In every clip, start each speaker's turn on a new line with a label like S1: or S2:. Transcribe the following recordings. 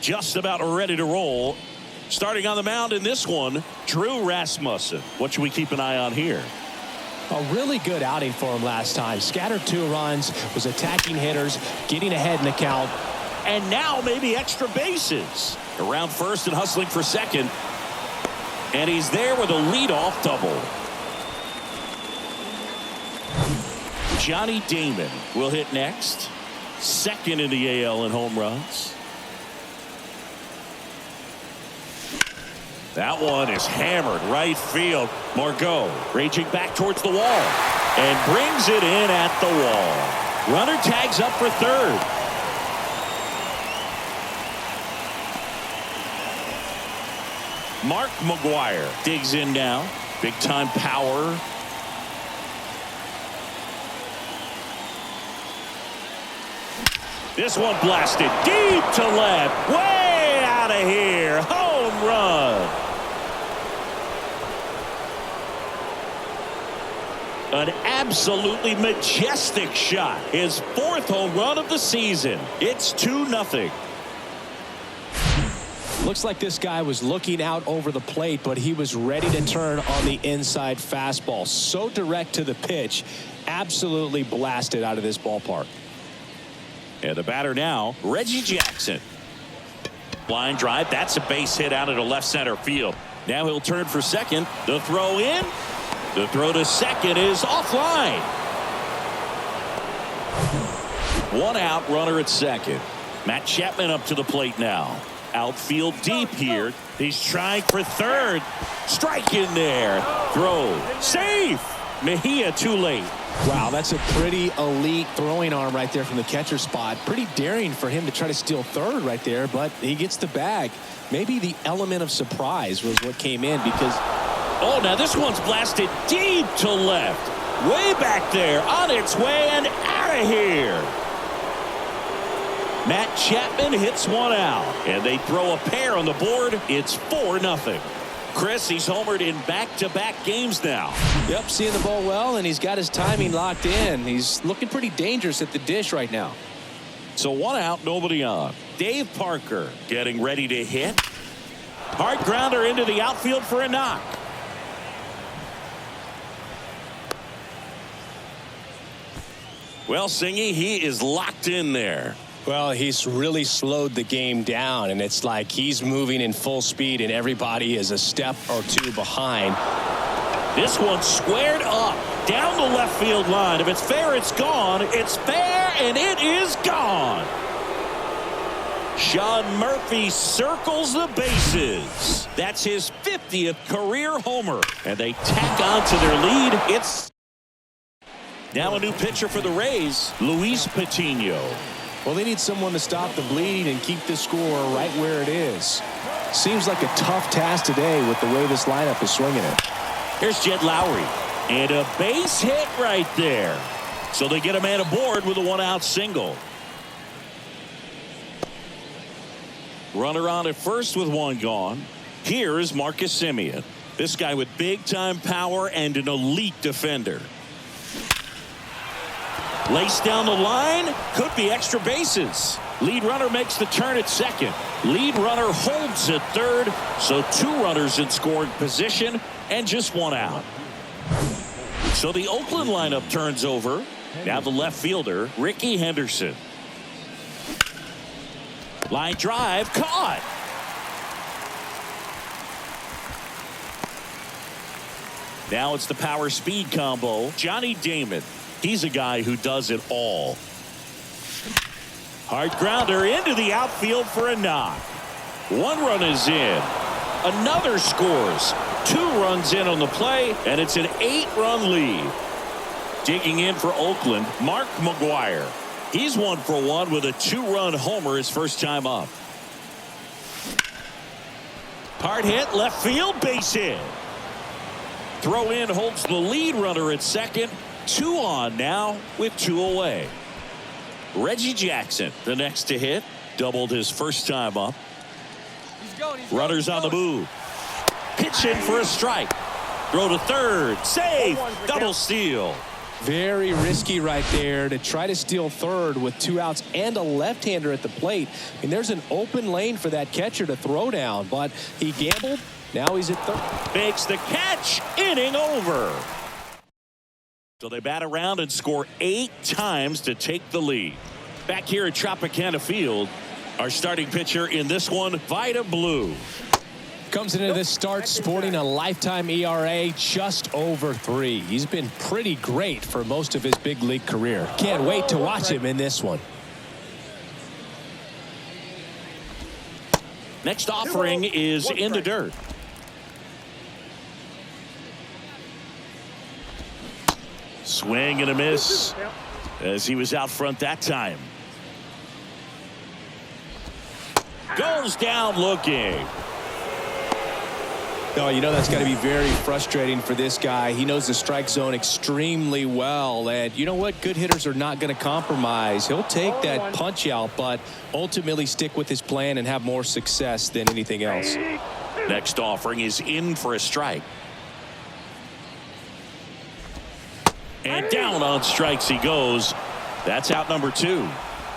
S1: Just about ready to roll. Starting on the mound in this one, Drew Rasmussen. What should we keep an eye on here?
S2: A really good outing for him last time. Scattered 2 runs, was attacking hitters, getting ahead in the count.
S1: And now maybe extra bases. Around first and hustling for second. And he's there with a leadoff double. Johnny Damon will hit next. Second in the AL in home runs. That one is hammered right field. Margot raging back towards the wall and brings it in at the wall. Runner tags up for third. Mark McGuire digs in now. Big time power. This one blasted deep to left. Way out of here. Home run. An absolutely majestic shot. His 4th home run of the season. It's 2-0.
S2: Looks like this guy was looking out over the plate, but he was ready to turn on the inside fastball. So direct to the pitch. Absolutely blasted out of this ballpark.
S1: And the batter now, Reggie Jackson. Line drive. That's a base hit out into left center field. Now he'll turn for second. The throw in. The throw to second is offline. 1 out, runner at second. Matt Chapman up to the plate now. Outfield deep here. He's trying for third. Strike in there. Throw. Safe. Mejia too late.
S2: Wow, that's a pretty elite throwing arm right there from the catcher spot. Pretty daring for him to try to steal third right there, but he gets the bag. Maybe the element of surprise was what came in because...
S1: Oh, now this one's blasted deep to left. Way back there, on its way and out of here. Matt Chapman hits one out, and they throw a pair on the board. It's 4-0. Chris, he's homered in back-to-back games now.
S2: Yep, seeing the ball well, and he's got his timing locked in. He's looking pretty dangerous at the dish right now.
S1: So 1 out, nobody on. Dave Parker getting ready to hit. Hard grounder into the outfield for a knock. Well, Singy, he is locked in there.
S2: Well, he's really slowed the game down, and it's like he's moving in full speed, and everybody is a step or 2 behind.
S1: This one squared up down the left field line. If it's fair, it's gone. It's fair, and it is gone. Sean Murphy circles the bases. That's his 50th career homer, and they tack on to their lead. It's now a new pitcher for the Rays, Luis Patino.
S2: Well, they need someone to stop the bleed and keep the score right where it is. Seems like a tough task today with the way this lineup is swinging it.
S1: Here's Jed Lowry. And a base hit right there. So they get a man aboard with a 1-out single. Runner on at first with 1 gone. Here is Marcus Semien. This guy with big-time power and an elite defender. Lace down the line. Could be extra bases. Lead runner makes the turn at second. Lead runner holds at third. So 2 runners in scoring position and just 1 out. So the Oakland lineup turns over. Now the left fielder, Ricky Henderson. Line drive caught. Now it's the power speed combo. Johnny Damon. He's a guy who does it all. Hard grounder into the outfield for a knock. 1 run is in. Another scores. 2 runs in on the play, and it's an 8-run lead. Digging in for Oakland, Mark McGuire. He's 1 for 1 with a 2-run homer his first time up. Hard hit, left field, base hit. Throw in holds the lead runner at second. 2 on now with 2 away. Reggie Jackson, the next to hit, doubled his first time up. Runners on the move. Pitch in for a strike. Throw to third. Safe. Double steal.
S2: Very risky right there to try to steal third with 2 outs and a left-hander at the plate. And there's an open lane for that catcher to throw down, but he gambled. Now he's at third.
S1: Makes the catch. Inning over. So they bat around and score 8 times to take the lead. Back here at Tropicana Field, our starting pitcher in this one, Vida Blue.
S2: Comes into this start sporting a lifetime ERA just over 3. He's been pretty great for most of his big league career. Can't wait to watch him in this one.
S1: Next offering is in the dirt. Swing and a miss as he was out front that time. Goes down looking.
S2: Oh, you know that's got to be very frustrating for this guy. He knows the strike zone extremely well. And you know what? Good hitters are not going to compromise. He'll take that punch out, but ultimately stick with his plan and have more success than anything else.
S1: Next offering is in for a strike. And down on strikes he goes. That's out number 2.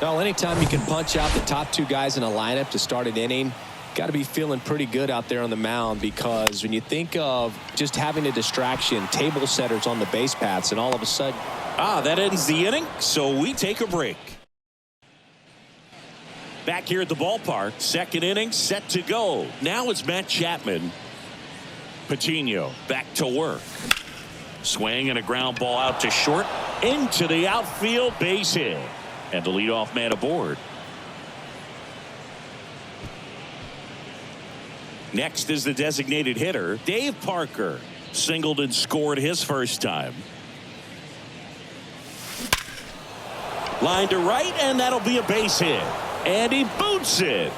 S2: Well, anytime you can punch out the top 2 guys in a lineup to start an inning, got to be feeling pretty good out there on the mound, because when you think of just having a distraction, table setters on the base paths, and all of a sudden.
S1: That ends the inning, so we take a break. Back here at the ballpark, second inning set to go. Now it's Matt Chapman. Patino back to work. Swing and a ground ball out to short. Into the outfield, base hit. And the leadoff man aboard. Next is the designated hitter, Dave Parker. Singled and scored his first time. Line to right, and that'll be a base hit. And he boots it.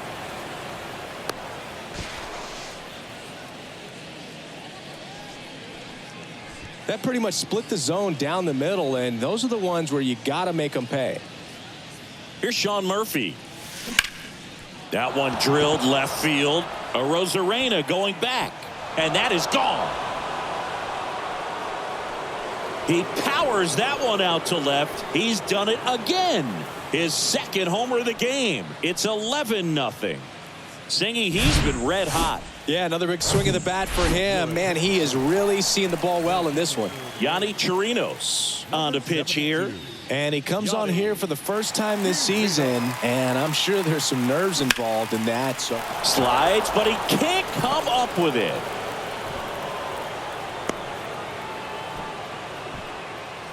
S2: That pretty much split the zone down the middle, and those are the ones where you got to make them pay.
S1: Here's Sean Murphy. That one drilled left field. Arozarena going back, and that is gone. He powers that one out to left. He's done it again. His second homer of the game. It's 11-0. Singy, he's been red hot.
S2: Yeah, another big swing of the bat for him. Man, he is really seeing the ball well in this one.
S1: Yanni Chirinos on to pitch here.
S2: And he comes on here for the first time this season, and I'm sure there's some nerves involved in that. So
S1: slides, but he can't come up with it.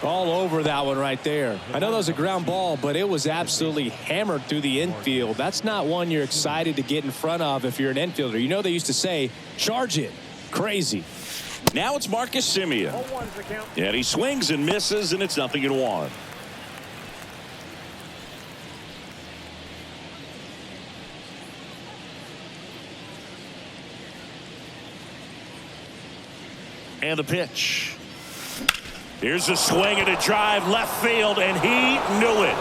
S2: All over that one right there. I know that was a ground ball, but it was absolutely hammered through the infield. That's not one you're excited to get in front of if you're an infielder. You know they used to say, charge it. Crazy.
S1: Now it's Marcus Semien. And he swings and misses, and it's 0-1. And the pitch. Here's a swing and a drive left field, and he knew it.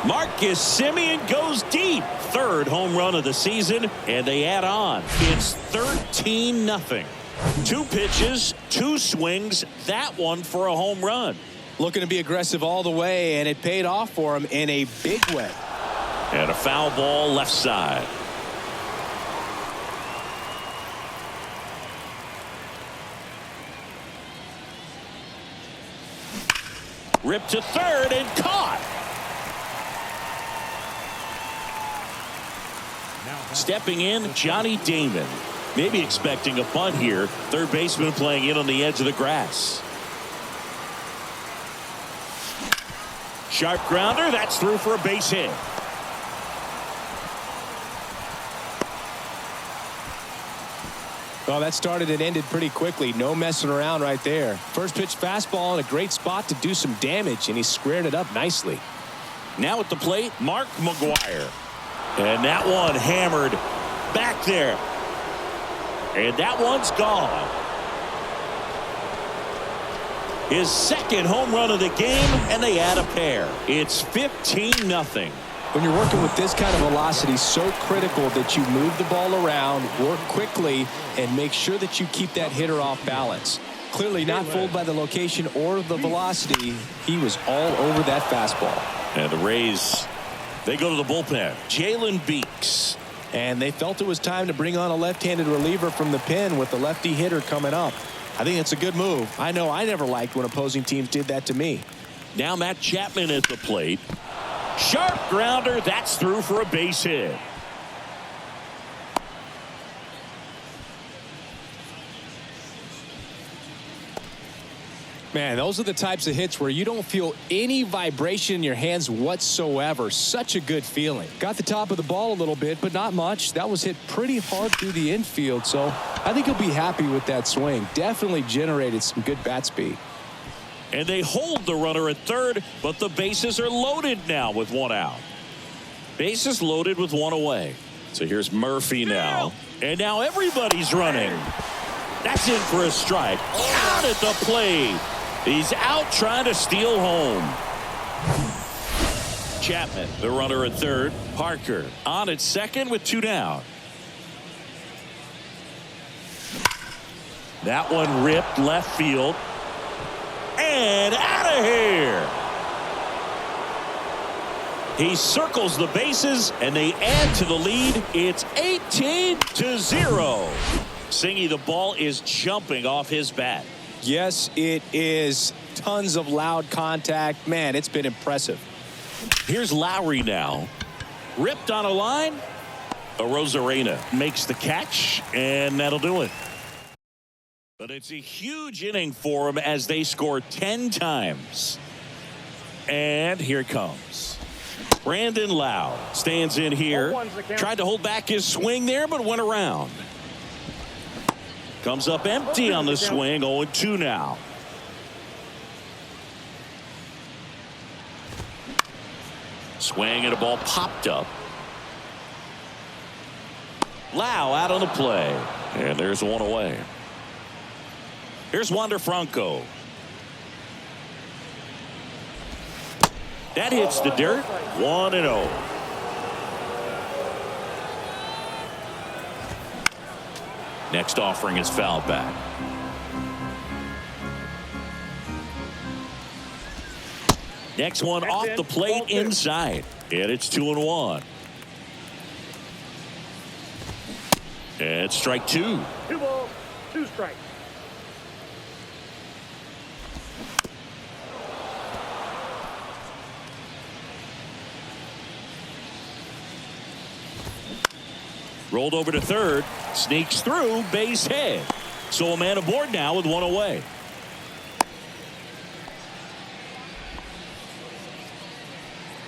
S1: Marcus Semien goes deep. Third home run of the season, and they add on. It's 13-0. 2 pitches, 2 swings, that one for a home run.
S2: Looking to be aggressive all the way, and it paid off for him in a big way.
S1: And a foul ball left side. Ripped to third and caught. Stepping in, Johnny Damon. Maybe expecting a bunt here. Third baseman playing in on the edge of the grass. Sharp grounder. That's through for a base hit.
S2: Well, that started and ended pretty quickly. No messing around right there. First pitch fastball in a great spot to do some damage, and he squared it up nicely.
S1: Now at the plate, Mark McGwire. And that one hammered back there. And that one's gone. His second home run of the game, and they add a pair. It's 15-0.
S2: When you're working with this kind of velocity, so critical that you move the ball around, work quickly, and make sure that you keep that hitter off balance. Clearly not fooled by the location or the velocity. He was all over that fastball.
S1: And the Rays, they go to the bullpen. Jalen Beeks.
S2: And they felt it was time to bring on a left-handed reliever from the pen with the lefty hitter coming up. I think it's a good move. I know I never liked when opposing teams did that to me.
S1: Now Matt Chapman at the plate. Sharp grounder. That's through for a base hit.
S2: Man, those are the types of hits where you don't feel any vibration in your hands whatsoever. Such a good feeling. Got the top of the ball a little bit, but not much. That was hit pretty hard through the infield, so I think he'll be happy with that swing. Definitely generated some good bat speed.
S1: And they hold the runner at third, but the bases are loaded now with one out. Bases loaded with one away. So here's Murphy now. And now everybody's running. That's in for a strike. Out at the plate. He's out trying to steal home. Chapman, the runner at third. Parker on at second with two down. That one ripped left field. And out of here. He circles the bases and they add to the lead. It's 18-0. Singy, the ball is jumping off his bat.
S2: Yes, it is. Tons of loud contact. Man, it's been impressive.
S1: Here's Lowry now. Ripped on a line. Arozarena makes the catch, and that'll do it. But it's a huge inning for him as they score 10 times. And here it comes. Brandon Lowe stands in here. Tried to hold back his swing there, but went around. Comes up empty on the swing. 0-2 now. Swing and a ball popped up. Lowe out on the play. And there's one away. Here's Wander Franco. That hits the dirt. 1-0. Next offering is fouled back. Next one off the plate inside. And it's 2-1. And strike two.
S3: 2 balls, 2 strikes.
S1: Rolled over to third. Sneaks through. Base hit. So a man aboard now with one away.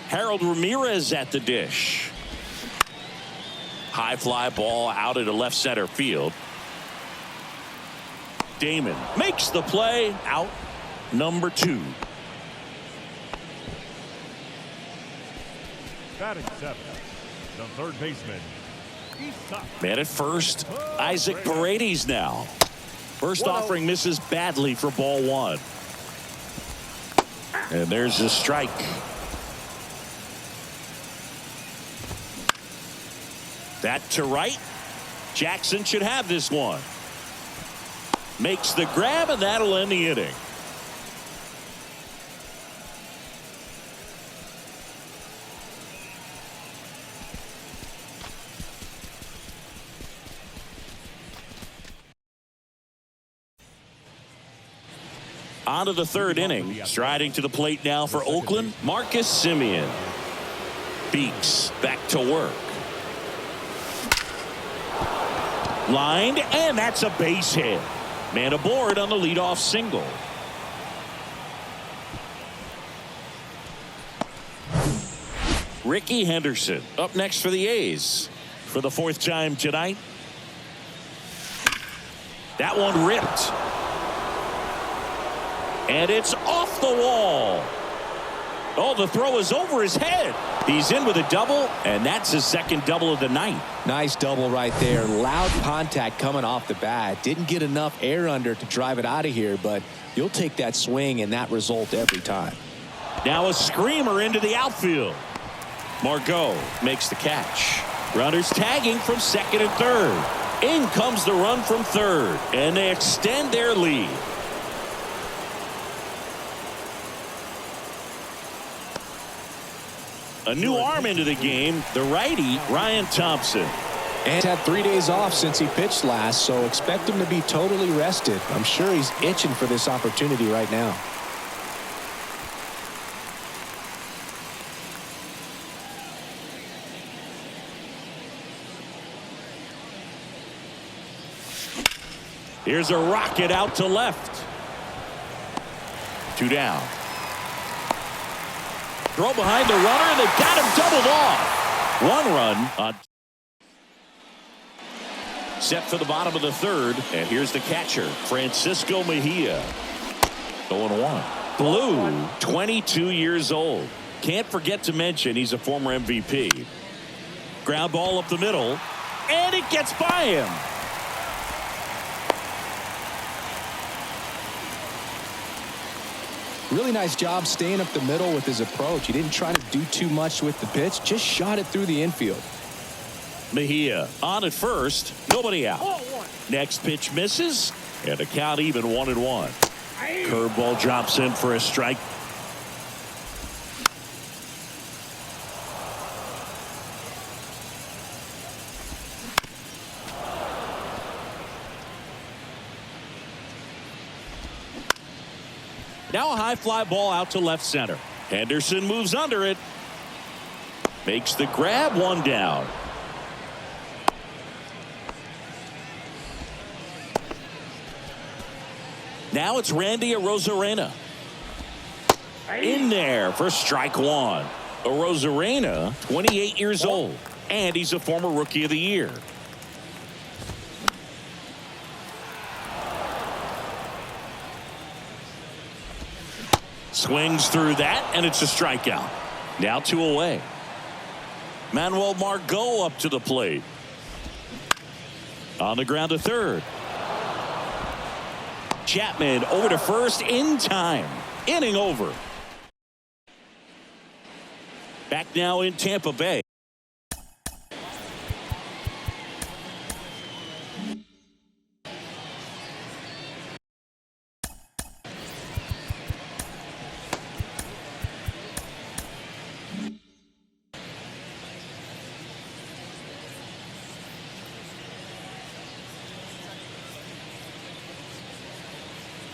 S1: Harold Ramirez at the dish. High fly ball out into left center field. Damon makes the play. Out number 2.
S3: Batting 7, the third baseman.
S1: Man at first. Isaac Paredes now. First offering misses badly for ball 1. And there's a strike. That to right. Jackson should have this one. Makes the grab, and that'll end the inning. On to the third inning. Striding to the plate now for Oakland, Marcus Semien. Beeks back to work. Lined, and that's a base hit. Man aboard on the leadoff single. Ricky Henderson up next for the A's for the 4th time tonight. That one ripped. And it's off the wall. Oh, the throw is over his head. He's in with a double, and that's his second double of the night.
S2: Nice double right there. Loud contact coming off the bat. Didn't get enough air under to drive it out of here, but you'll take that swing and that result every time.
S1: Now a screamer into the outfield. Margot makes the catch. Runners tagging from second and third. In comes the run from third, and they extend their lead. A new arm into the game, the righty, Ryan Thompson.
S2: And had 3 days off since he pitched last, so expect him to be totally rested. I'm sure he's itching for this opportunity right now.
S1: Here's a rocket out to left. 2 down. Throw behind the runner, and they've got him doubled off. 1 run on. Set for the bottom of the third, and here's the catcher, Francisco Mejia. 0-1. Blue, 22 years old. Can't forget to mention he's a former MVP. Ground ball up the middle, and it gets by him.
S2: Really nice job staying up the middle with his approach. He didn't try to do too much with the pitch, just shot it through the infield.
S1: Mejia on at first, nobody out. Next pitch misses, and the count even 1-1. Curveball drops in for a strike. Now a high fly ball out to left center. Henderson moves under it. Makes the grab, 1 down. Now it's Randy Arozarena. In there for strike 1. Arozarena, 28 years old, and he's a former Rookie of the Year. Swings through that, and it's a strikeout. Now 2 away. Manuel Margot up to the plate. On the ground to third. Chapman over to first in time. Inning over. Back now in Tampa Bay.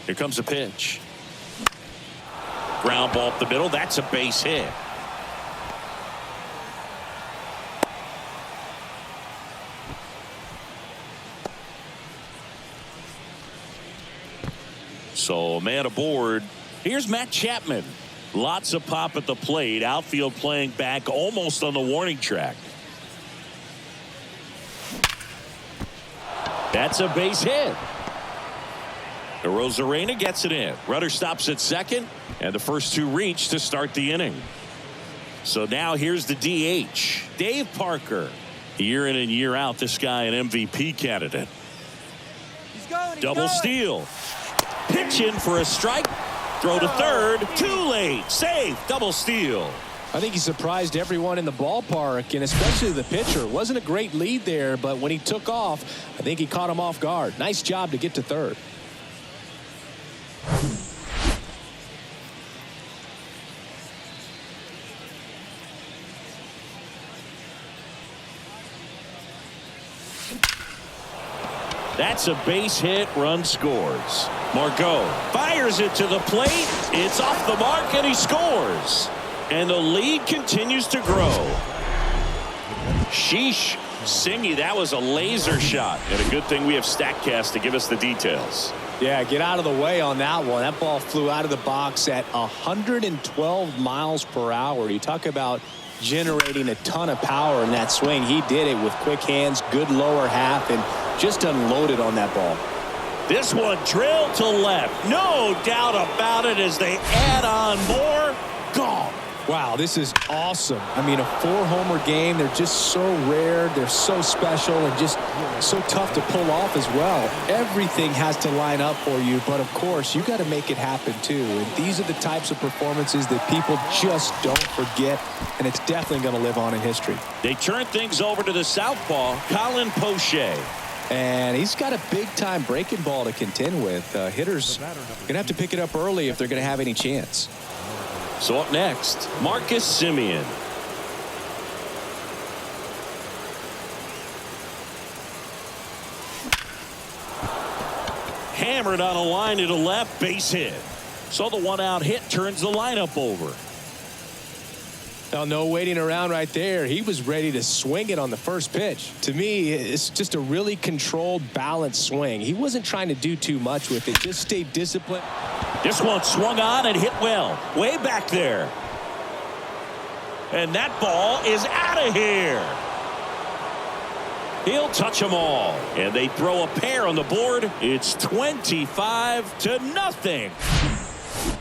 S1: Here comes a pitch. Ground ball up the middle. That's a base hit. So man aboard. Here's Matt Chapman. Lots of pop at the plate. Outfield playing back almost on the warning track. That's a base hit. Arozarena gets it in. Runner stops at second, and the first 2 reach to start the inning. So now here's the DH, Dave Parker. Year in and year out, this guy an MVP candidate. Double steal. Pitch in for a strike. Throw to third. Too late. Safe. Double steal.
S2: I think he surprised everyone in the ballpark, and especially the pitcher. Wasn't a great lead there, but when he took off, I think he caught him off guard. Nice job to get to third.
S1: That's a base hit. Run scores. Margot fires it to the plate. It's off the mark, and he scores. And the lead continues to grow. Sheesh. Singy, that was a laser shot. And a good thing we have StatCast to give us the details.
S2: Yeah, get out of the way on that one. That ball flew out of the box at 112 miles per hour. You talk about generating a ton of power in that swing. He did it with quick hands, good lower half, and just unloaded on that ball.
S1: This one drilled to left. No doubt about it as they add on more. Gone.
S2: Wow, this is awesome. I mean, a 4-homer game, they're just so rare, they're so special, and just so tough to pull off as well. Everything has to line up for you, but of course, you got to make it happen too. And these are the types of performances that people just don't forget, and it's definitely going to live on in history.
S1: They turn things over to the southpaw, Colin Poche.
S2: And he's got a big-time breaking ball to contend with. Hitters going to have to pick it up early if they're going to have any chance.
S1: So up next, Marcus Semien. Hammered on a line to the left, base hit. So the one-out hit turns the lineup over.
S2: Now, no waiting around right there. He was ready to swing it on the first pitch. To me, it's just a really controlled, balanced swing. He wasn't trying to do too much with it. Just stayed disciplined.
S1: This one swung on and hit well. Way back there. And that ball is out of here. He'll touch them all. And they throw a pair on the board. It's 25-0.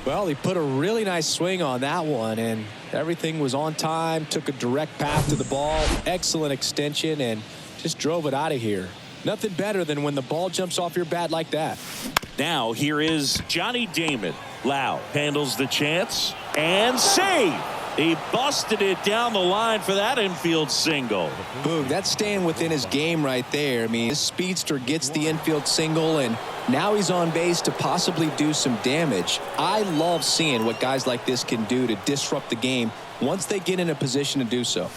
S2: Well, he put a really nice swing on that one, and everything was on time, took a direct path to the ball, excellent extension, and just drove it out of here. Nothing better than when the ball jumps off your bat like that.
S1: Now here is Johnny Damon. Lau handles the chance and save. He busted it down the line for that infield single.
S2: Boom, that's staying within his game right there. I mean, his speedster gets the infield single, and now he's on base to possibly do some damage. I love seeing what guys like this can do to disrupt the game once they get in a position to do so.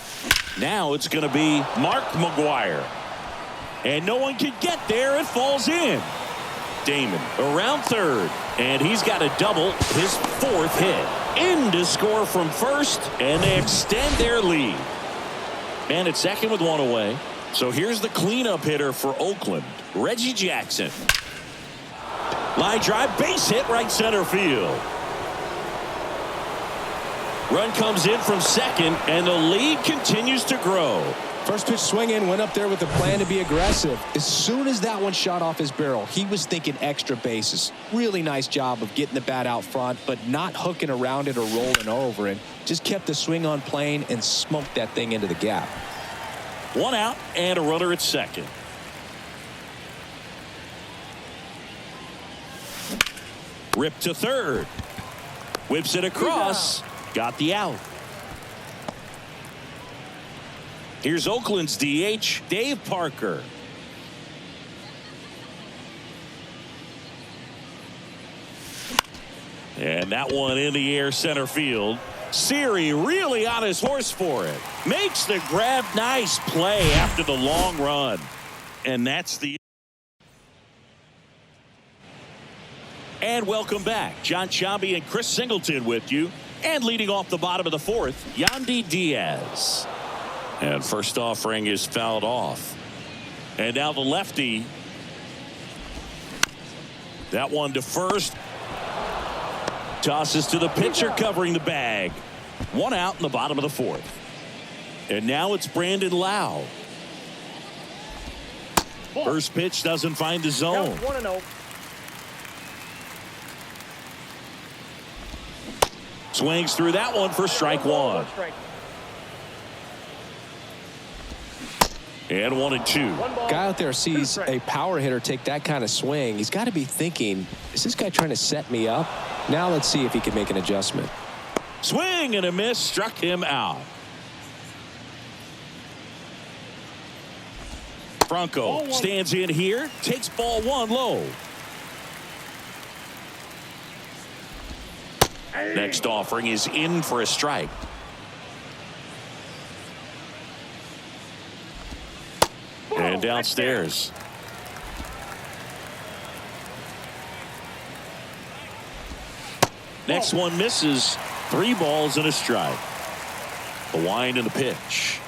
S1: Now it's going to be Mark McGwire. And no one can get there. It falls in. Damon around third. And he's got a double, his 4th hit. In to score from first, and they extend their lead. And at second with one away. So here's the cleanup hitter for Oakland, Reggie Jackson. Line drive, base hit, right center field. Run comes in from second, and the lead continues to grow.
S2: First pitch swinging, went up there with a plan to be aggressive. As soon as that one shot off his barrel, he was thinking extra bases. Really nice job of getting the bat out front, but not hooking around it or rolling over, and just kept the swing on plane and smoked that thing into the gap.
S1: 1 out and a runner at second. Rip to third. Whips it across. Got the out. Here's Oakland's DH, Dave Parker. And that one in the air center field. Siri really on his horse for it. Makes the grab. Nice play after the long run. And that's the... And welcome back. John Sciambi and Chris Singleton with you. And leading off the bottom of the 4th, Yandy Diaz. And first offering is fouled off. And now the lefty. That one to first. Tosses to the pitcher covering the bag. 1 out in the bottom of the 4th. And now it's Brandon Lau. First pitch doesn't find the zone.
S3: 1-0.
S1: Swings through that one for strike 1. And 1-2.
S2: Guy out there sees a power hitter take that kind of swing. He's got to be thinking, is this guy trying to set me up? Now let's see if he can make an adjustment.
S1: Swing and a miss, struck him out. Franco stands in here, takes ball 1 low. Next offering is in for a strike. And downstairs. Next one misses. 3 balls and a strike. The wind and the pitch.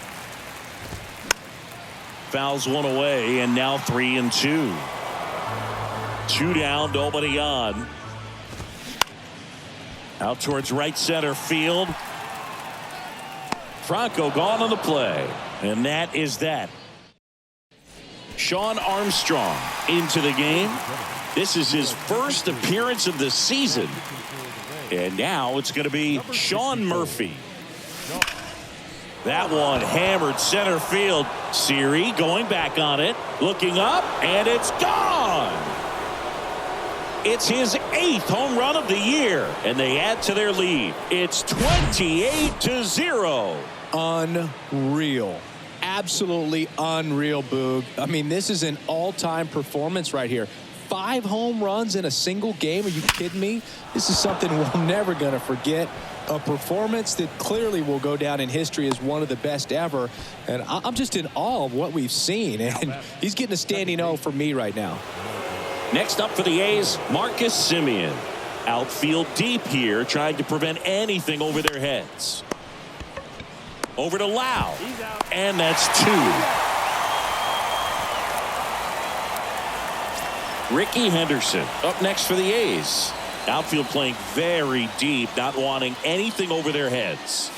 S1: Fouls one away, and now 3-2. 2 down, nobody on. Out towards right center field. Franco gone on the play. And that is that. Sean Armstrong into the game. This is his first appearance of the season. And now it's going to be Sean Murphy. That one hammered center field. Siri going back on it, looking up, and it's gone. It's his 8th home run of the year, and they add to their lead. It's 28-0.
S2: Unreal. Absolutely unreal, Boog. I mean, this is an all-time performance right here. 5 home runs in a single game. Are you kidding me? This is something we're never going to forget. A performance that clearly will go down in history as one of the best ever. And I'm just in awe of what we've seen. And he's getting a standing O for me right now.
S1: Next up for the A's, Marcus Semien. Outfield deep here, trying to prevent anything over their heads. Over to Lau. And that's 2. Ricky Henderson up next for the A's. Outfield playing very deep, not wanting anything over their heads.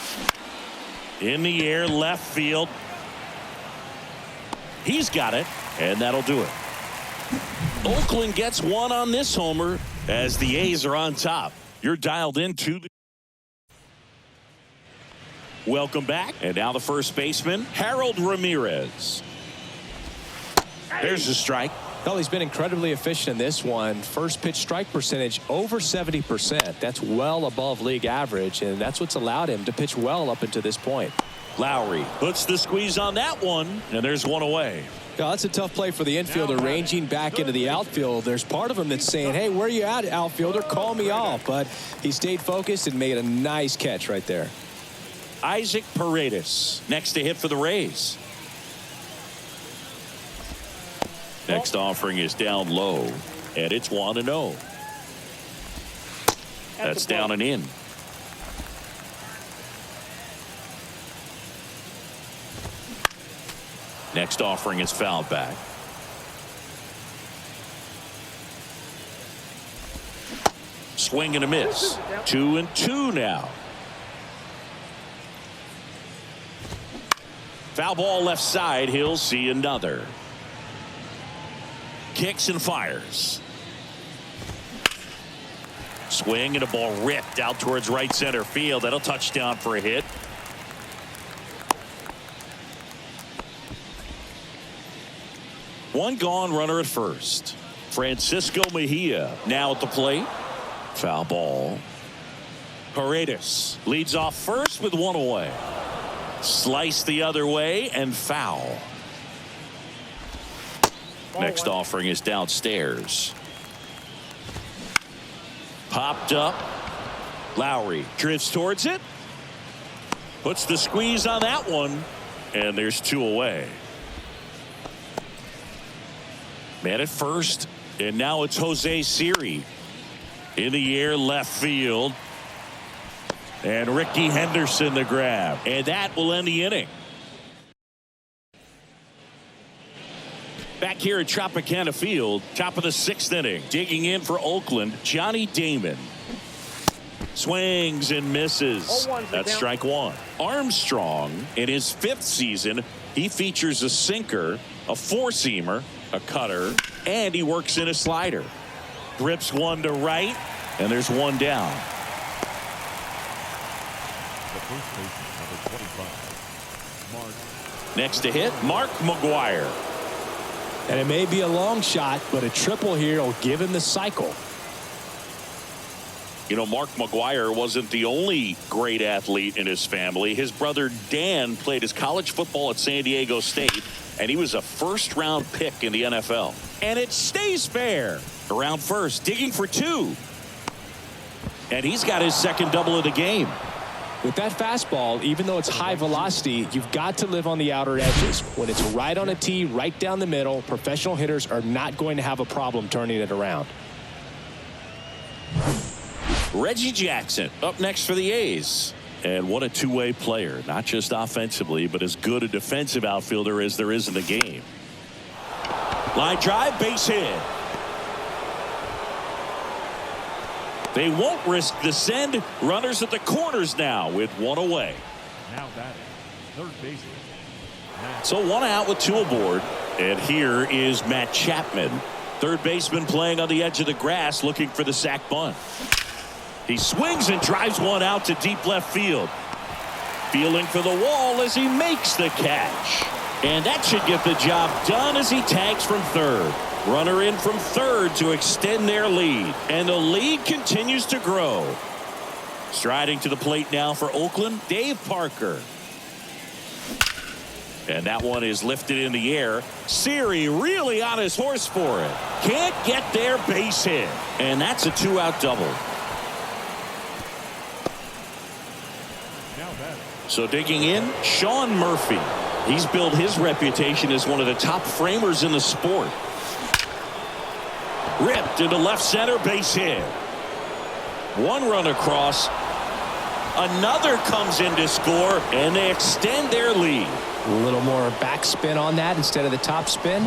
S1: In the air, left field. He's got it, and that'll do it. Oakland gets one on this homer as the A's are on top. You're dialed into the... Welcome back. And now the first baseman, Harold Ramirez. There's a strike.
S2: Well, he's been incredibly efficient in this one. First pitch strike percentage over 70%. That's well above league average, and that's what's allowed him to pitch well up until this point.
S1: Lowry puts the squeeze on that one, and there's one away.
S2: Yeah, that's a tough play for the infielder, ranging back into the outfield. There's part of him that's saying, hey, where are you at, outfielder? Call me off. But he stayed focused and made a nice catch right there.
S1: Isaac Paredes next to hit for the Rays. Next offering is down low, and it's 1-0. That's down and in. Next offering is fouled back. Swing and a miss. 2-2 now. Foul ball left side. He'll see another. Kicks and fires. Swing and a ball ripped out towards right center field. That'll touch down for a hit. One gone, runner at first. Francisco Mejia now at the plate. Foul ball. Paredes leads off first with one away. Slice the other way and foul. Next offering is downstairs. Popped up. Lowry drifts towards it. Puts the squeeze on that one. And there's 2 away. Man at first. And now it's Jose Siri. In the air, left field. And Ricky Henderson the grab. And that will end the inning. Back here at Tropicana Field, top of the 6th inning. Digging in for Oakland, Johnny Damon. Swings and misses. That's strike 1. Armstrong, in his 5th season, he features a sinker, a 4-seamer, a cutter, and he works in a slider. Grips one to right, and there's one down.
S3: The first baseman, number 25, Mark.
S1: Next to hit, Mark McGwire.
S2: And it may be a long shot, but a triple here will give him the cycle.
S1: You know, Mark McGwire wasn't the only great athlete in his family. His brother Dan played his college football at San Diego State, and he was a first-round pick in the NFL. And it stays fair. Around first, digging for 2. And he's got his second double of the game.
S2: With that fastball, even though it's high velocity, you've got to live on the outer edges. When it's right on a tee, right down the middle, professional hitters are not going to have a problem turning it around.
S1: Reggie Jackson up next for the A's. And what a two-way player, not just offensively, but as good a defensive outfielder as there is in the game. Line drive, base hit. They won't risk the send. Runners at the corners now with one away.
S3: Now batting, third baseman.
S1: So one out with 2 aboard. And here is Matt Chapman. Third baseman playing on the edge of the grass looking for the sac bunt. He swings and drives one out to deep left field. Feeling for the wall as he makes the catch. And that should get the job done as he tags from third. Runner in from third to extend their lead. And the lead continues to grow. Striding to the plate now for Oakland, Dave Parker. And that one is lifted in the air. Siri really on his horse for it. Can't get their base hit. And that's a 2-out double. So digging in, Sean Murphy. He's built his reputation as one of the top framers in the sport. Ripped into left center, base hit. One run across. Another comes in to score, and they extend their lead.
S2: A little more backspin on that instead of the top spin.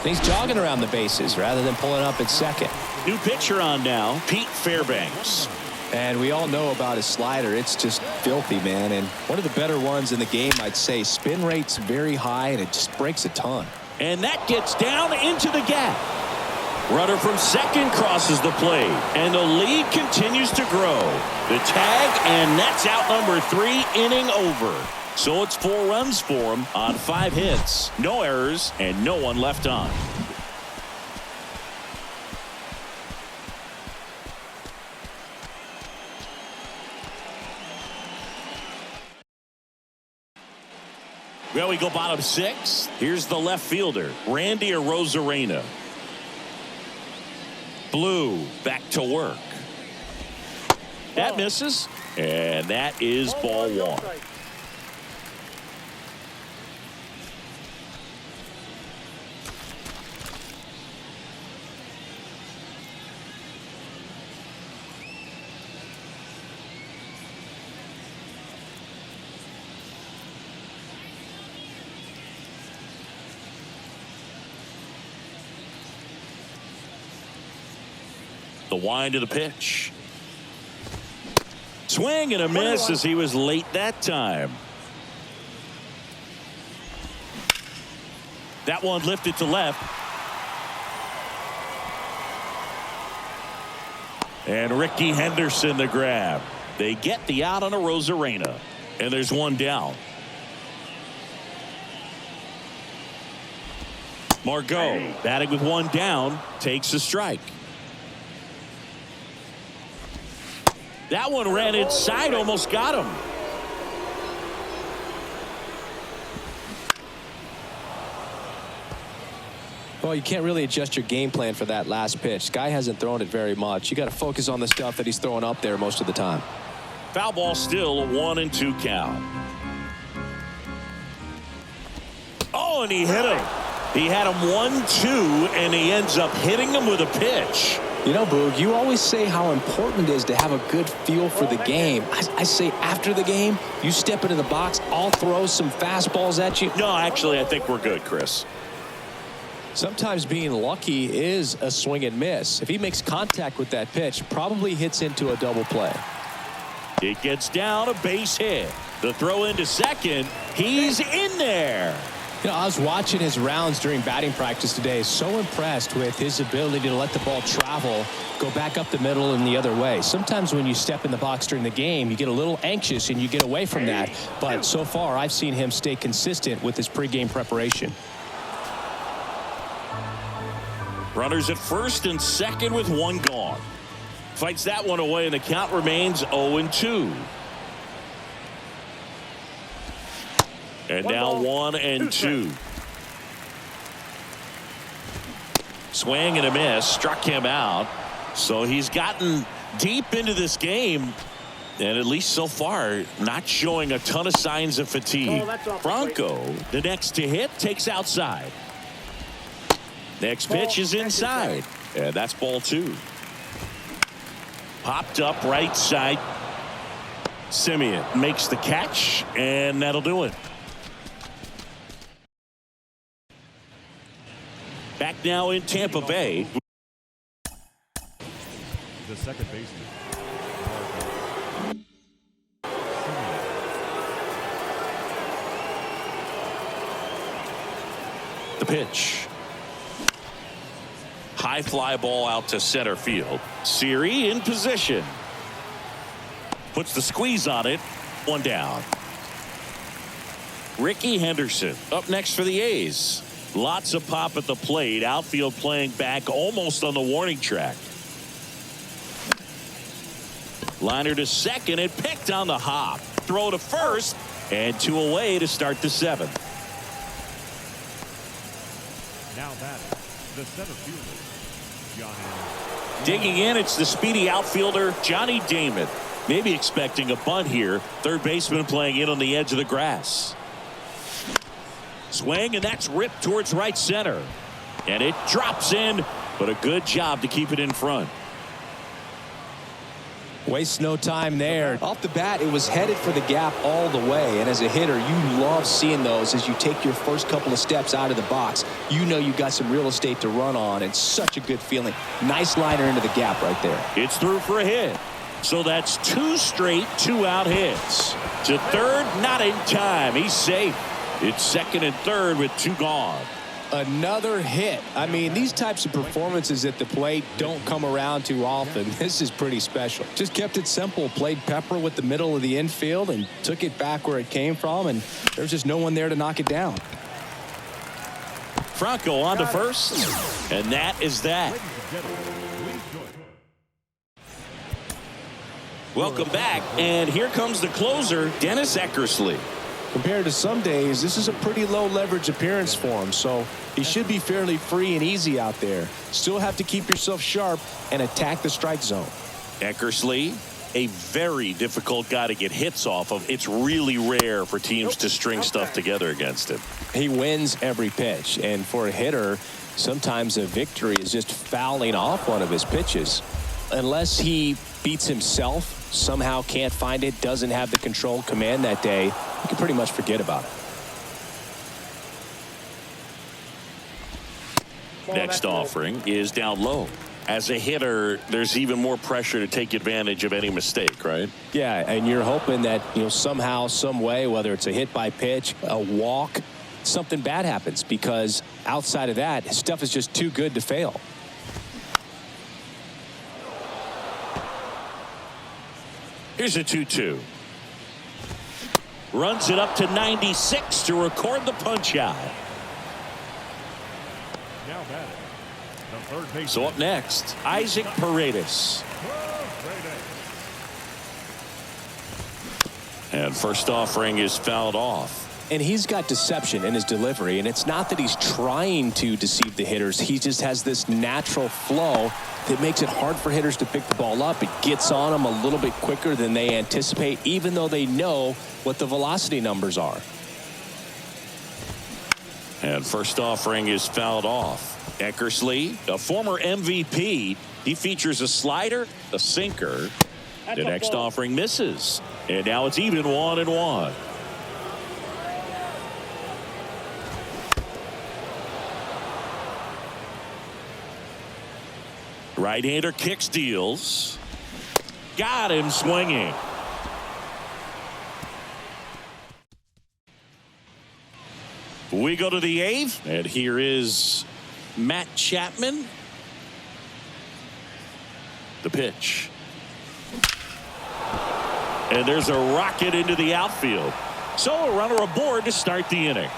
S2: He's jogging around the bases rather than pulling up at second.
S1: New pitcher on now, Pete Fairbanks.
S2: And we all know about his slider. It's just filthy, man. And one of the better ones in the game, I'd say. Spin rate's very high, and it just breaks a ton.
S1: And that gets down into the gap. Runner from second crosses the plate, and the lead continues to grow. The tag, and that's out number 3, inning over. So it's 4 runs for him on 5 hits, no errors, and no one left on. Well, we go bottom 6. Here's the left fielder, Randy Arozarena. Blue back to work. That misses, and that is ball 1. The wind of the pitch. Swing and a miss as he was late that time. That one lifted to left. And Ricky Henderson the grab. They get the out on a Arozarena. And there's one down. Margot batting with one down takes a strike. That one ran inside, almost got him.
S2: Well, you can't really adjust your game plan for that last pitch. Guy hasn't thrown it very much. You got to focus on the stuff that he's throwing up there most of the time.
S1: Foul ball still, a 1-2 count. Oh, and he hit him. He had him 1-2, and he ends up hitting him with a pitch.
S2: You know, Boog, you always say how important it is to have a good feel for the game. I say after the game, you step into the box, I'll throw some fastballs at you.
S1: No, actually, I think we're good, Chris.
S2: Sometimes being lucky is a swing and miss. If he makes contact with that pitch, probably hits into a double play.
S1: It gets down, a base hit. The throw into second. He's in there.
S2: You know, I was watching his rounds during batting practice today. So impressed with his ability to let the ball travel, go back up the middle and the other way. Sometimes when you step in the box during the game, you get a little anxious and you get away from that. But so far, I've seen him stay consistent with his pregame preparation.
S1: Runners at first and second with one gone. Fights that one away, and the count remains 0-2. And now 1-2. Swing and a miss, struck him out. So he's gotten deep into this game, and at least so far, not showing a ton of signs of fatigue. Franco, the next to hit, takes outside. Next pitch is inside, and that's ball 2. Popped up right side. Simeon makes the catch, and that'll do it. Back now in Tampa Bay.
S3: The second baseman.
S1: The pitch. High fly ball out to center field. Siri in position. Puts the squeeze on it. One down. Ricky Henderson up next for the A's. Lots of pop at the plate. Outfield playing back almost on the warning track. Liner to second and picked on the hop. Throw to first and 2 away to start the 7th.
S3: Now batting, the center fielder, Johnny.
S1: Digging in, it's the speedy outfielder Johnny Damon. Maybe expecting a bunt here. Third baseman playing in on the edge of the grass. Swing, and that's ripped towards right center. And it drops in, but a good job to keep it in front.
S2: Waste no time there. Off the bat, it was headed for the gap all the way. And as a hitter, you love seeing those as you take your first couple of steps out of the box. You know you got some real estate to run on, and such a good feeling. Nice liner into the gap right there.
S1: It's through for a hit. So that's 2 straight 2-out hits. To third, not in time. He's safe. It's second and third with 2 gone.
S2: Another hit. I mean, these types of performances at the plate don't come around too often. This is pretty special. Just kept it simple. Played pepper with the middle of the infield and took it back where it came from, and there's just no one there to knock it down.
S1: Franco on to first, and that is that. Welcome back, and here comes the closer, Dennis Eckersley.
S2: Compared to some days, this is a pretty low leverage appearance for him, so he should be fairly free and easy out there. Still have to keep yourself sharp and attack the strike zone.
S1: Eckersley, a very difficult guy to get hits off of. It's really rare for teams to string stuff together against him.
S2: He wins every pitch, and for a hitter, sometimes a victory is just fouling off one of his pitches. Unless he beats himself, somehow can't find it, doesn't have the control command that day, you can pretty much forget about it.
S1: Next offering is down low. As a hitter, there's even more pressure to take advantage of any mistake, right?
S2: Yeah, and you're hoping that, somehow, some way, whether it's a hit by pitch, a walk, something bad happens, because outside of that, his stuff is just too good to fail.
S1: Here's a 2-2. Runs it up to 96 to record the punch out.
S3: Now batting, the third baseman.
S1: So up next, Isaac Paredes. And first offering is fouled off.
S2: And he's got deception in his delivery, and it's not that he's trying to deceive the hitters. He just has this natural flow that makes it hard for hitters to pick the ball up. It gets on them a little bit quicker than they anticipate, even though they know what the velocity numbers are.
S1: And first offering is fouled off. Eckersley, a former MVP, he features a slider, a sinker. The next offering misses. And now it's even 1-1. Right-hander kicks, deals. Got him swinging. We go to the 8th, and here is Matt Chapman. The pitch. And there's a rocket into the outfield. So a runner aboard to start the inning.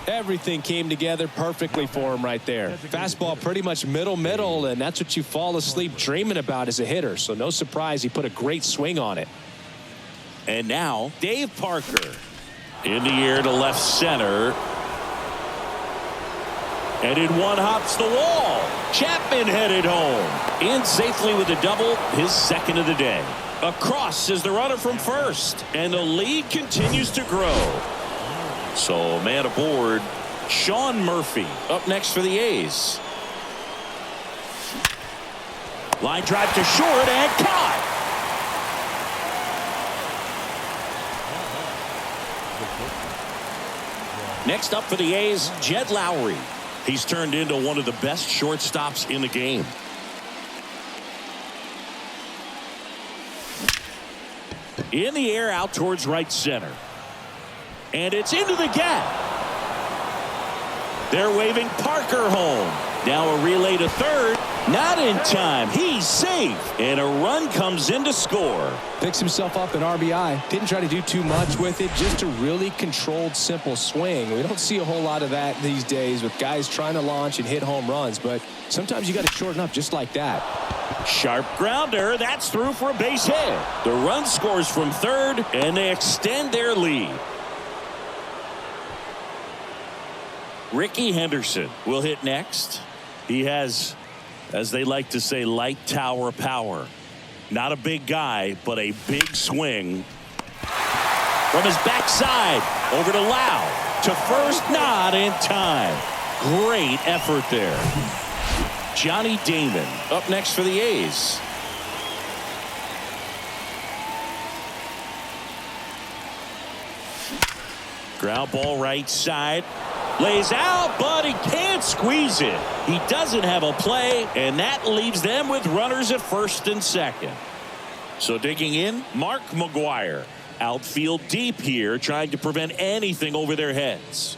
S2: Everything came together perfectly for him right there. Fastball pretty much middle, and that's what you fall asleep dreaming about as a hitter. So no surprise he put a great swing on it.
S1: And now Dave Parker in the air to left center. And in one hops the wall. Chapman headed home. In safely with a double, his second of the day. Across is the runner from first. And the lead continues to grow. So man aboard, Sean Murphy up next for the A's. Line drive to short and caught. Next up for the A's, Jed Lowry. He's turned into one of the best shortstops in the game. In the air out towards right center. And it's into the gap. They're waving Parker home. Now a relay to third. Not in time. He's safe. And a run comes in to score.
S2: Picks himself up an RBI. Didn't try to do too much with it. Just a really controlled, simple swing. We don't see a whole lot of that these days with guys trying to launch and hit home runs. But sometimes you got to shorten up just like that.
S1: Sharp grounder. That's through for a base hit. The run scores from third, and they extend their lead. Ricky Henderson will hit next. He has, as they like to say, light tower power. Not a big guy, but a big swing. From his backside, over to Lau. To first, not in time. Great effort there. Johnny Damon up next for the A's. Ground ball right side. Lays out, but he can't squeeze it. He doesn't have a play, and that leaves them with runners at first and second. So digging in, Mark McGuire. Outfield deep here, trying to prevent anything over their heads.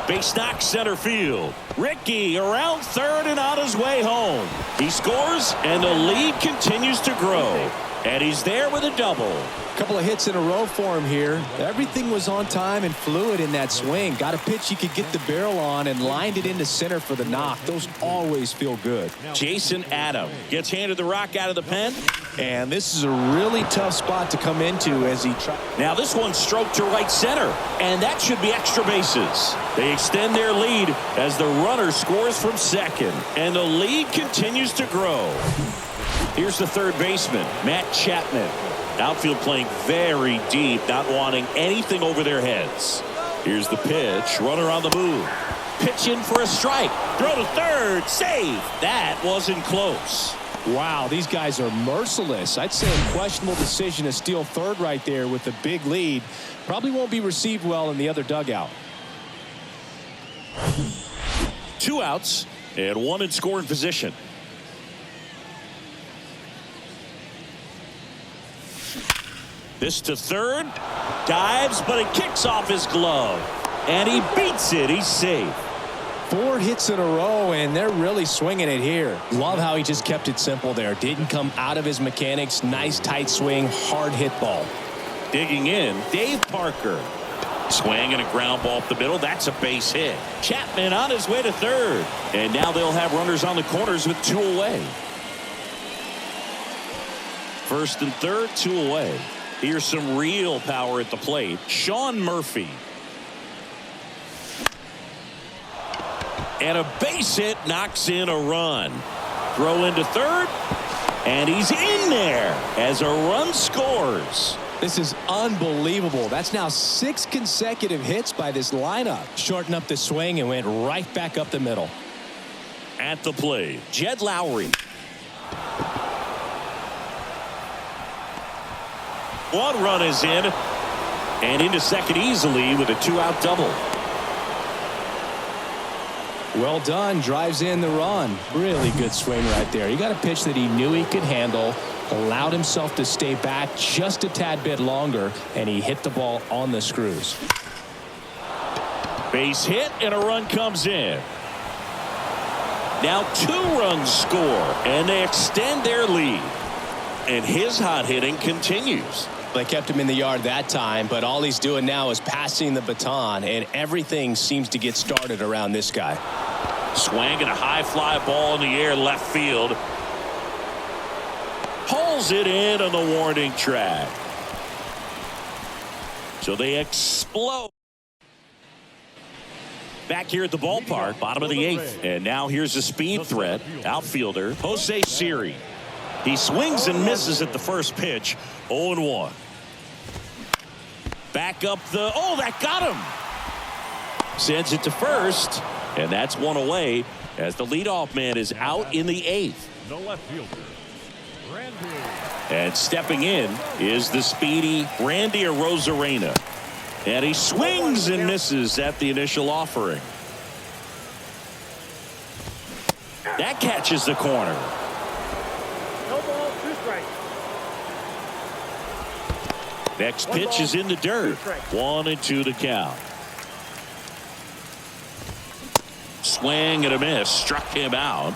S1: Base knock center field. Ricky around third and on his way home. He scores, and the lead continues to grow. And he's there with a double.
S2: Couple of hits in a row for him here. Everything was on time and fluid in that swing. Got a pitch he could get the barrel on and lined it into center for the knock. Those always feel good.
S1: Jason Adam gets handed the rock out of the pen.
S2: And this is a really tough spot to come into as he tries.
S1: Now this one stroked to right center, and that should be extra bases. They extend their lead as the runner scores from second, and the lead continues to grow. Here's the third baseman, Matt Chapman. Outfield playing very deep, not wanting anything over their heads. Here's the pitch, runner on the move. Pitch in for a strike. Throw to third, save. That wasn't close.
S2: Wow, these guys are merciless. I'd say a questionable decision to steal third right there with a big lead. Probably won't be received well in the other dugout.
S1: 2 outs and 1 in scoring position. This to third. Dives, but it kicks off his glove. And he beats it. He's safe.
S2: 4 hits in a row, and they're really swinging it here. Love how he just kept it simple there. Didn't come out of his mechanics. Nice tight swing, hard hit ball.
S1: Digging in, Dave Parker. Swing and a ground ball up the middle. That's a base hit. Chapman on his way to third. And now they'll have runners on the corners with 2 away. First and third, 2 away. Here's some real power at the plate. Sean Murphy. And a base hit knocks in a run. Throw into third. And he's in there as a run scores.
S2: This is unbelievable. That's now 6 consecutive hits by this lineup. Shortened up the swing and went right back up the middle.
S1: At the plate, Jed Lowry. One run is in, and into second easily with a 2-out double.
S2: Well done. Drives in the run. Really good swing right there. He got a pitch that he knew he could handle, allowed himself to stay back just a tad bit longer, and he hit the ball on the screws.
S1: Base hit, and a run comes in. Now 2 runs score, and they extend their lead. And his hot hitting continues.
S2: They kept him in the yard that time, but all he's doing now is passing the baton, and everything seems to get started around this guy.
S1: Swing and a high fly ball in the air left field. Pulls it in on the warning track. So they explode. Back here at the ballpark, bottom of the 8th. And now here's a speed threat. Outfielder, Jose Siri. He swings and misses at the first pitch. 0-1. Back up the, oh, that got him. Sends it to first, and that's 1 away as the leadoff man is out in the 8th.
S3: The left fielder, Randy.
S1: And stepping in is the speedy Randy Arozarena. And he swings and misses at the initial offering. That catches the corner. Next pitch is in the dirt. 1-2 to count. Swing and a miss. Struck him out.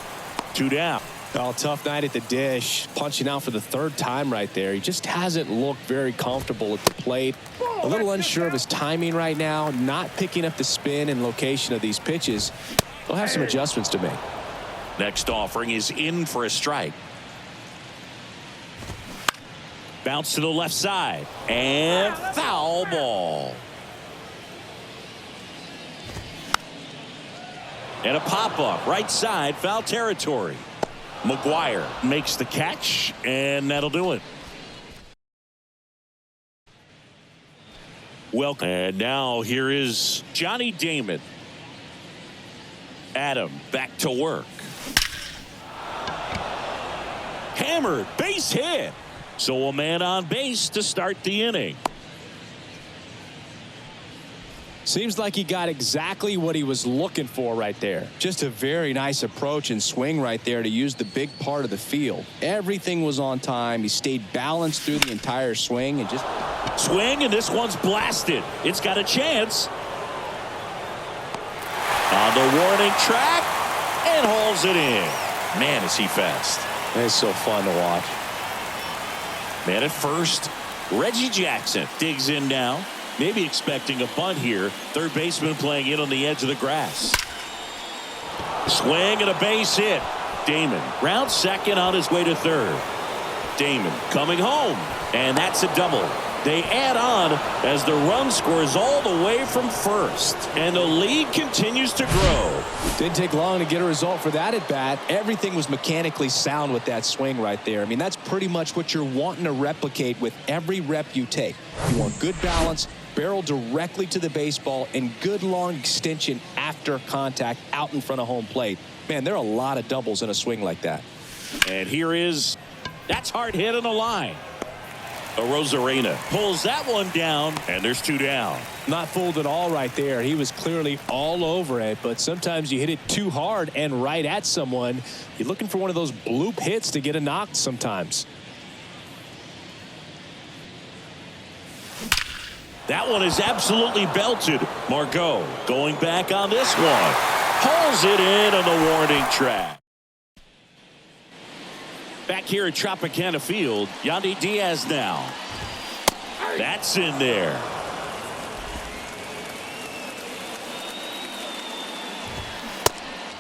S1: 2 down.
S2: Oh, tough night at the dish. Punching out for the 3rd time right there. He just hasn't looked very comfortable at the plate. A little unsure of his timing right now. Not picking up the spin and location of these pitches. He'll have some adjustments to make.
S1: Next offering is in for a strike. Bounce to the left side. And foul ball. And a pop-up. Right side. Foul territory. McGuire makes the catch, and that'll do it. Welcome. And now here is Johnny Damon. Adam back to work. Hammered. Base hit. So a man on base to start the inning.
S2: Seems like he got exactly what he was looking for right there. Just a very nice approach and swing right there to use the big part of the field. Everything was on time. He stayed balanced through the entire swing and just
S1: swing, and this one's blasted. It's got a chance. On the warning track and hauls it in. Man, is he fast.
S2: It's so fun to watch.
S1: Man at first. Reggie Jackson digs in now. Maybe expecting a bunt here. Third baseman playing in on the edge of the grass. Swing and a base hit. Damon round second on his way to third. Damon coming home. And that's a double. They add on as the run scores all the way from first. And the lead continues to grow.
S2: Didn't take long to get a result for that at bat. Everything was mechanically sound with that swing right there. I mean, that's pretty much what you're wanting to replicate with every rep you take. You want good balance, barrel directly to the baseball, and good long extension after contact out in front of home plate. Man, there are a lot of doubles in a swing like that.
S1: And here is, that's hard hit on the line. Rosarena pulls that one down, and there's 2 down.
S2: Not fooled at all right there. He was clearly all over it, but sometimes you hit it too hard and right at someone. You're looking for one of those bloop hits to get a knock sometimes.
S1: That one is absolutely belted. Margot going back on this one. Hauls it in on the warning track. Back here at Tropicana Field, Yandy Diaz now. That's in there.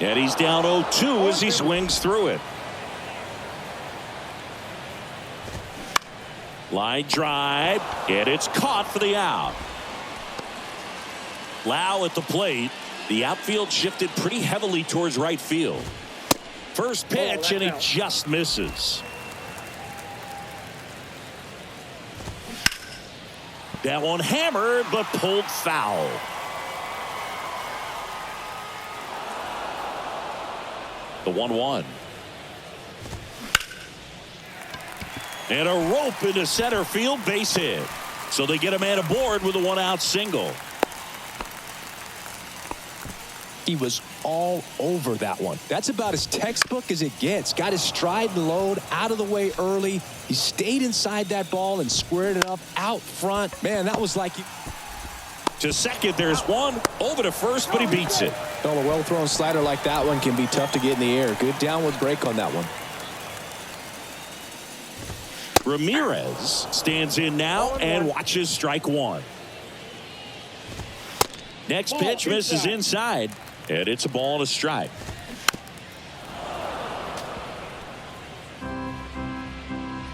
S1: And he's down 0-2 as he swings through it. Line drive, and it's caught for the out. Lau at the plate. The outfield shifted pretty heavily towards right field. First pitch, and he just misses. That one hammered, but pulled foul. The 1-1. And a rope into center field, base hit. So they get a man aboard with a 1-out single.
S2: He was all over that one. That's about as textbook as it gets. Got his stride and load out of the way early. He stayed inside that ball and squared it up out front. Man, that was like...
S1: To second, there's one. Over to first, but he beats it.
S2: Well, a well-thrown slider like that one can be tough to get in the air. Good downward break on that one.
S1: Ramirez stands in now and watches strike one. Next pitch misses inside, and it's a ball and a strike.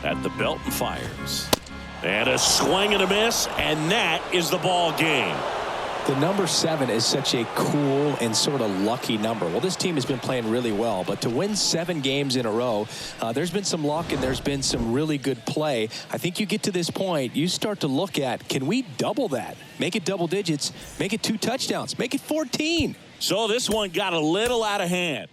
S1: At the belt and fires. And a swing and a miss, and that is the ball game.
S2: The number 7 is such a cool and sort of lucky number. Well, this team has been playing really well, but to win 7 games in a row, there's been some luck and there's been some really good play. I think you get to this point, you start to look at, can we double that? Make it double digits, make it 2 touchdowns, make it 14.
S1: So this one got a little out of hand.